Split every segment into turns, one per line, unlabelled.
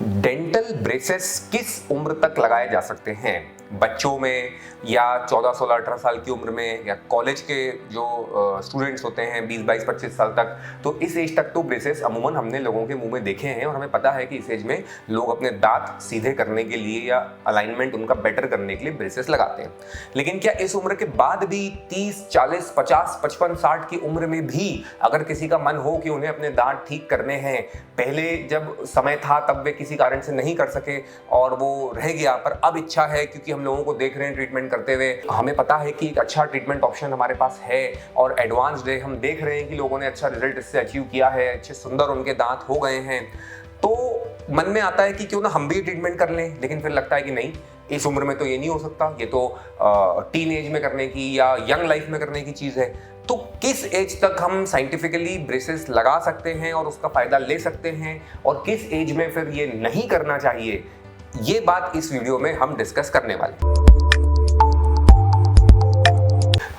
Dental braces किस उम्र तक लगाए जा सकते हैं? बच्चों में या 14, 16, 18 साल की उम्र में, या कॉलेज के जो स्टूडेंट्स होते हैं 20, 22, 25 साल तक। तो इस एज तक तो ब्रेसेस अमूमन हमने लोगों के मुंह में देखे हैं और हमें पता है कि इस एज में लोग अपने दांत सीधे करने के लिए या अलाइनमेंट उनका बेटर करने के लिए ब्रेसेस लगाते हैं। लेकिन क्या इस उम्र के बाद भी 30, 40, 50, 55, 60 की उम्र में भी अगर किसी का मन हो कि उन्हें अपने दांत ठीक करने हैं, पहले जब समय था तब वे किसी कारण से नहीं कर सके और वो रह गया, पर अब इच्छा है क्योंकि हम लोगों को देख रहे हैं ट्रीटमेंट करते हुए, हमें पता है कि एक अच्छा ट्रीटमेंट ऑप्शन हमारे पास है और एडवांस्ड है, हम देख रहे हैं कि लोगों ने अच्छा रिजल्ट इससे अचीव किया है, अच्छे सुंदर उनके दांत हो गए हैं, तो मन में आता है कि क्यों ना हम भी ट्रीटमेंट कर लें। लेकिन फिर लगता है कि नहीं, इस उम्र में तो ये नहीं हो सकता, ये तो टीन एज में करने की या यंग लाइफ में करने की चीज है। तो किस एज तक हम साइंटिफिकली ब्रेसेस लगा सकते हैं और उसका फायदा ले सकते हैं और किस एज में फिर ये नहीं करना चाहिए, ये बात इस वीडियो में हम डिस्कस करने वाले हैं।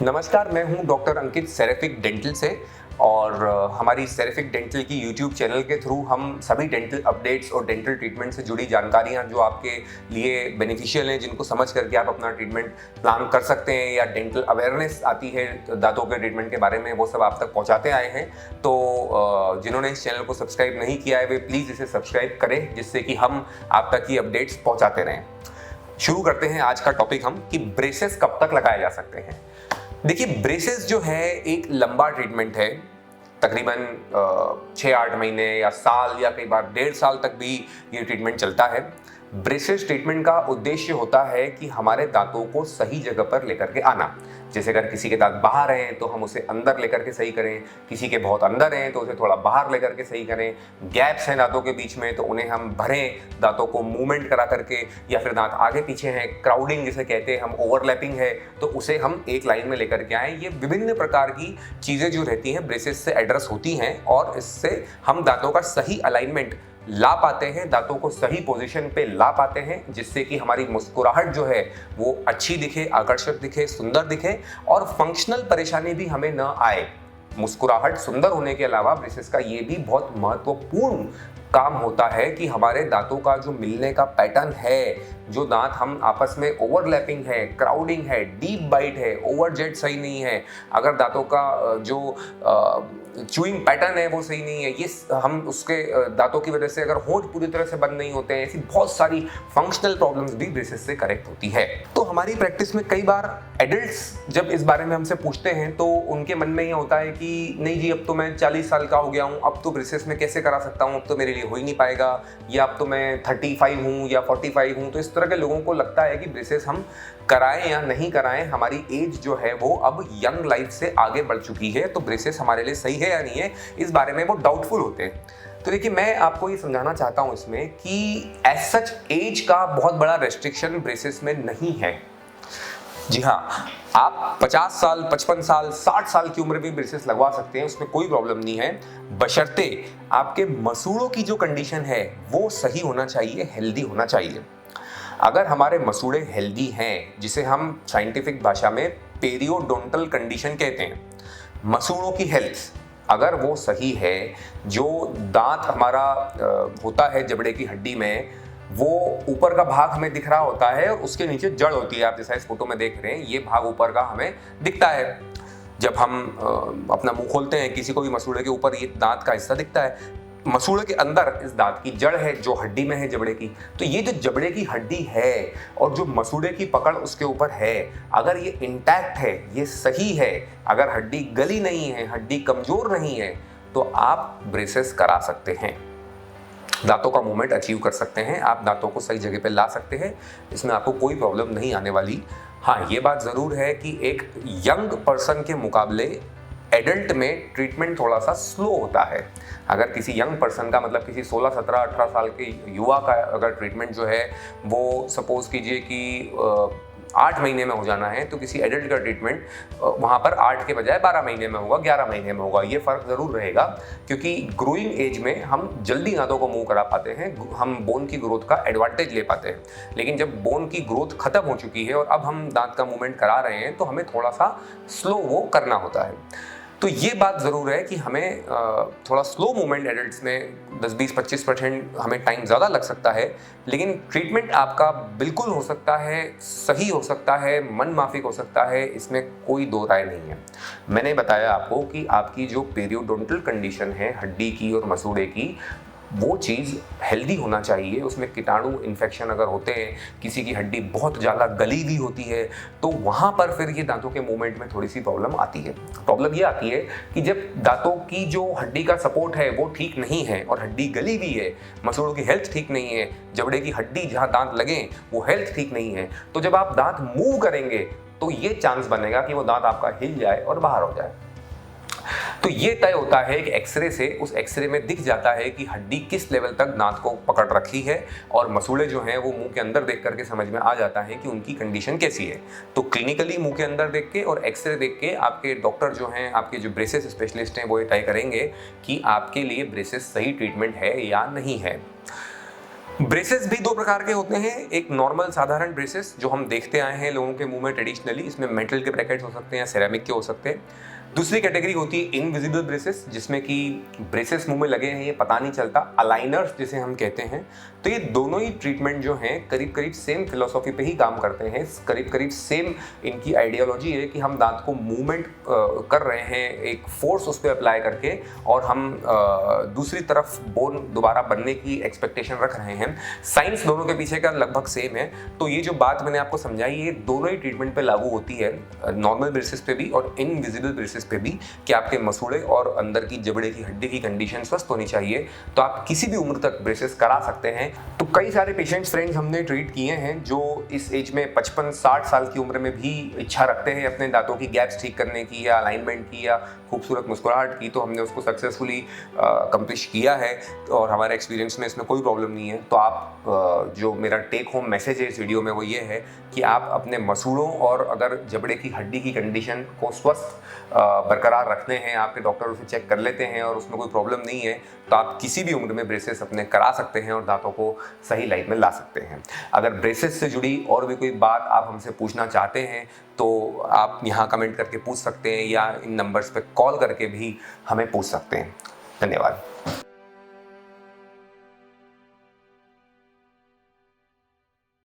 नमस्कार, मैं हूं डॉक्टर अंकित सेरेफिक डेंटल से और हमारी सेरेफिक डेंटल की यूट्यूब चैनल के थ्रू हम सभी डेंटल अपडेट्स और डेंटल ट्रीटमेंट से जुड़ी जानकारियां जो आपके लिए बेनिफिशियल हैं, जिनको समझ करके आप अपना ट्रीटमेंट प्लान कर सकते हैं या डेंटल अवेयरनेस आती है दांतों के ट्रीटमेंट के बारे में, वो सब आप तक पहुंचाते आए हैं। तो जिन्होंने इस चैनल को सब्सक्राइब नहीं किया है वे प्लीज़ इसे सब्सक्राइब करें, जिससे कि हम आप तक ये अपडेट्स पहुँचाते रहें। शुरू करते हैं आज का टॉपिक हम कि ब्रेसेस कब तक लगाए जा सकते हैं। देखिए, ब्रेसेस जो है एक लंबा ट्रीटमेंट है, तकरीबन 6-8 महीने या साल या कई बार 1.5 साल तक भी ये ट्रीटमेंट चलता है। ब्रेसेस ट्रीटमेंट का उद्देश्य होता है कि हमारे दांतों को सही जगह पर लेकर के आना। जैसे अगर किसी के दांत बाहर हैं तो हम उसे अंदर लेकर के सही करें, किसी के बहुत अंदर हैं तो उसे थोड़ा बाहर लेकर के सही करें, गैप्स हैं दांतों के बीच में तो उन्हें हम भरें, दांतों को मूवमेंट करा करके, या फिर दांत आगे पीछे हैं, क्राउडिंग जिसे कहते हैं हम, ओवरलैपिंग है तो उसे हम एक लाइन में लेकर के आएँ। ये विभिन्न प्रकार की चीज़ें जो रहती हैं ब्रेसेस से एड्रेस होती हैं और इससे हम दांतों का सही अलाइनमेंट ला पाते हैं, दांतों को सही पोजीशन पे ला पाते हैं, जिससे कि हमारी मुस्कुराहट जो है वो अच्छी दिखे, आकर्षक दिखे, सुंदर दिखे और फंक्शनल परेशानी भी हमें न आए। मुस्कुराहट सुंदर होने के अलावा ब्रेसेस का ये भी बहुत महत्वपूर्ण काम होता है कि हमारे दांतों का जो मिलने का पैटर्न है, जो दांत हम आपस में ओवरलैपिंग है, क्राउडिंग है, डीप बाइट है, ओवरजेट सही नहीं है, अगर दांतों का जो च्यूइंग पैटर्न है वो सही नहीं है, ये हम उसके दांतों की वजह से अगर होंठ पूरी तरह से बंद नहीं होते हैं, ऐसी बहुत सारी फंक्शनल प्रॉब्लम्स भी ब्रेसेस से करेक्ट होती है। तो हमारी प्रैक्टिस में कई बार एडल्ट्स जब इस बारे में हमसे पूछते हैं तो उनके मन में ये होता है कि नहीं जी, अब तो मैं 40 साल का हो गया हूँ, अब तो ब्रेसेस में कैसे करा सकता हूँ, अब तो मेरे लिए हो ही नहीं पाएगा, या अब तो मैं 35 हूँ या 45 हूँ। तो इस तरह के लोगों को लगता है कि ब्रेसेस हम कराएं या नहीं कराएं, हमारी एज जो है वो अब यंग लाइफ से आगे बढ़ चुकी है, तो ब्रेसेस हमारे लिए सही है या नहीं है, इस बारे में वो डाउटफुल होते हैं। तो देखिए, मैं आपको ये समझाना चाहता हूं इसमें कि एज सच एज का बहुत बड़ा रेस्ट्रिक्शन ब्रेसेस में नहीं है। जी हाँ, आप 50 साल, 55 साल, 60 साल की उम्र में ब्रेसेस लगवा सकते हैं, उसमें कोई प्रॉब्लम नहीं है, बशर्ते आपके मसूड़ों की जो कंडीशन है वो सही होना चाहिए, हेल्दी होना चाहिए। अगर हमारे मसूड़े हेल्दी हैं, जिसे हम साइंटिफिक भाषा में पेरियोडोंटल कंडीशन कहते हैं, मसूड़ों की हेल्थ अगर वो सही है, जो दांत हमारा होता है जबड़े की हड्डी में, वो ऊपर का भाग हमें दिख रहा होता है और उसके नीचे जड़ होती है। आप जैसा इस फोटो में देख रहे हैं, ये भाग ऊपर का हमें दिखता है। जब हम अपना मुंह खोलते हैं, किसी को भी मसूड़े के ऊपर ये दांत का हिस्सा दिखता है। मसूड़े के अंदर इस दांत की जड़ है जो हड्डी में है, जबड़े की। तो ये जो जबड़े की हड्डी है और जो मसूड़े की पकड़ उसके ऊपर है, अगर ये इंटैक्ट है, ये सही है, अगर हड्डी गली नहीं है, हड्डी कमजोर नहीं है, तो आप ब्रेसेस करा सकते हैं, दांतों का मूवमेंट अचीव कर सकते हैं, आप दांतों को सही जगह पे ला सकते हैं, इसमें आपको कोई प्रॉब्लम नहीं आने वाली। हाँ, ये बात ज़रूर है कि एक यंग पर्सन के मुकाबले एडल्ट में ट्रीटमेंट थोड़ा सा स्लो होता है। अगर किसी यंग पर्सन का, मतलब किसी 16, 17, 18 साल के युवा का अगर ट्रीटमेंट जो है वो सपोज कीजिए कि 8 महीने में हो जाना है, तो किसी एडल्ट का ट्रीटमेंट वहाँ पर 8 के बजाय 12 महीने में होगा, 11 महीने में होगा। ये फ़र्क ज़रूर रहेगा, क्योंकि ग्रोइंग एज में हम जल्दी दांतों को मूव करा पाते हैं, हम बोन की ग्रोथ का एडवांटेज ले पाते हैं। लेकिन जब बोन की ग्रोथ खत्म हो चुकी है और अब हम दांत का मूवमेंट करा रहे हैं, तो हमें थोड़ा सा स्लो वो करना होता है। तो ये बात ज़रूर है कि हमें थोड़ा स्लो मूवमेंट एडल्ट्स में 10-20-25% हमें टाइम ज़्यादा लग सकता है, लेकिन ट्रीटमेंट आपका बिल्कुल हो सकता है, सही हो सकता है, मन माफिक हो सकता है, इसमें कोई दो राय नहीं है। मैंने बताया आपको कि आपकी जो पेरियोडोंटल कंडीशन है हड्डी की और मसूड़े की, वो चीज़ हेल्दी होना चाहिए। उसमें कीटाणु इन्फेक्शन अगर होते हैं, किसी की हड्डी बहुत ज़्यादा गली हुई होती है, तो वहाँ पर फिर ये दांतों के मूवमेंट में थोड़ी सी प्रॉब्लम आती है। प्रॉब्लम ये आती है कि जब दांतों की जो हड्डी का सपोर्ट है वो ठीक नहीं है और हड्डी गली हुई है, मसूड़ों की हेल्थ ठीक नहीं है, जबड़े की हड्डी जहाँ दांत लगे वो हेल्थ ठीक नहीं है, तो जब आप दांत मूव करेंगे तो ये चांस बनेगा कि वो दांत आपका हिल जाए और बाहर हो जाए। तो ये तय होता है कि एक्सरे से, उस एक्सरे में दिख जाता है कि हड्डी किस लेवल तक दांत को पकड़ रखी है, और मसूड़े जो हैं वो मुंह के अंदर देख करके समझ में आ जाता है कि उनकी कंडीशन कैसी है। तो क्लिनिकली मुंह के अंदर देख के और एक्सरे देख के आपके डॉक्टर जो हैं, आपके जो ब्रेसेस स्पेशलिस्ट हैं, वो ये तय करेंगे कि आपके लिए ब्रेसेस सही ट्रीटमेंट है या नहीं है। ब्रेसेस भी दो प्रकार के होते हैं। एक नॉर्मल साधारण ब्रेसेस जो हम देखते आए हैं लोगों के मुंह में ट्रेडिशनली, इसमें मेटल के ब्रैकेट्स हो सकते हैं या सेरेमिक के हो सकते हैं। दूसरी कैटेगरी होती है इनविजिबल ब्रेसेस, जिसमें कि ब्रेसेस मुंह में लगे हैं, ये पता नहीं चलता, अलाइनर्स जिसे हम कहते हैं। तो ये दोनों ही ट्रीटमेंट जो हैं करीब करीब सेम फिलोसॉफी पे ही काम करते हैं, करीब करीब सेम इनकी आइडियोलॉजी है कि हम दांत को मूवमेंट कर रहे हैं, एक फोर्स उस पर अप्लाई करके, और हम दूसरी तरफ बोन दोबारा बनने की एक्सपेक्टेशन रख रहे हैं। साइंस दोनों के पीछे का लगभग सेम है। तो ये जो बात मैंने आपको समझाई, ये दोनों ही ट्रीटमेंट पे लागू होती है, नॉर्मल ब्रेसेस पे भी और इनविजिबल ब्रेसेस पे भी, कि आपके मसूड़े और अंदर की जबड़े की हड्डी की कंडीशन स्वस्थ होनी चाहिए। तो आप किसी भी उम्र तक ब्रेसेस करा सकते हैं। तो कई सारे पेशेंट्स फ्रेंड्स हमने ट्रीट किए हैं जो इस एज में 55-60 साल की उम्र में भी इच्छा रखते हैं अपने दांतों की गैप्स ठीक करने की या अलाइनमेंट की या खूबसूरत मुस्कुराहट की। तो हमने उसको सक्सेसफुली अकम्प्लिश किया है और हमारे एक्सपीरियंस में इसमें कोई प्रॉब्लम नहीं है। तो आप जो मेरा टेक होम मैसेज है इस वीडियो में वो ये है कि आप अपने मसूड़ों और अगर जबड़े की हड्डी की कंडीशन को स्वस्थ बरकरार रखते हैं, आपके डॉक्टर उसे चेक कर लेते हैं और उसमें कोई प्रॉब्लम नहीं है, तो आप किसी भी उम्र में ब्रेसेस अपने करा सकते हैं और दांतों को सही लाइफ में ला सकते हैं। अगर ब्रेसेस से जुड़ी और भी कोई बात आप हमसे पूछना चाहते हैं तो आप यहाँ कमेंट करके पूछ सकते हैं या इन नंबर्स पे कॉल करके भी हमें पूछ सकते हैं। धन्यवाद।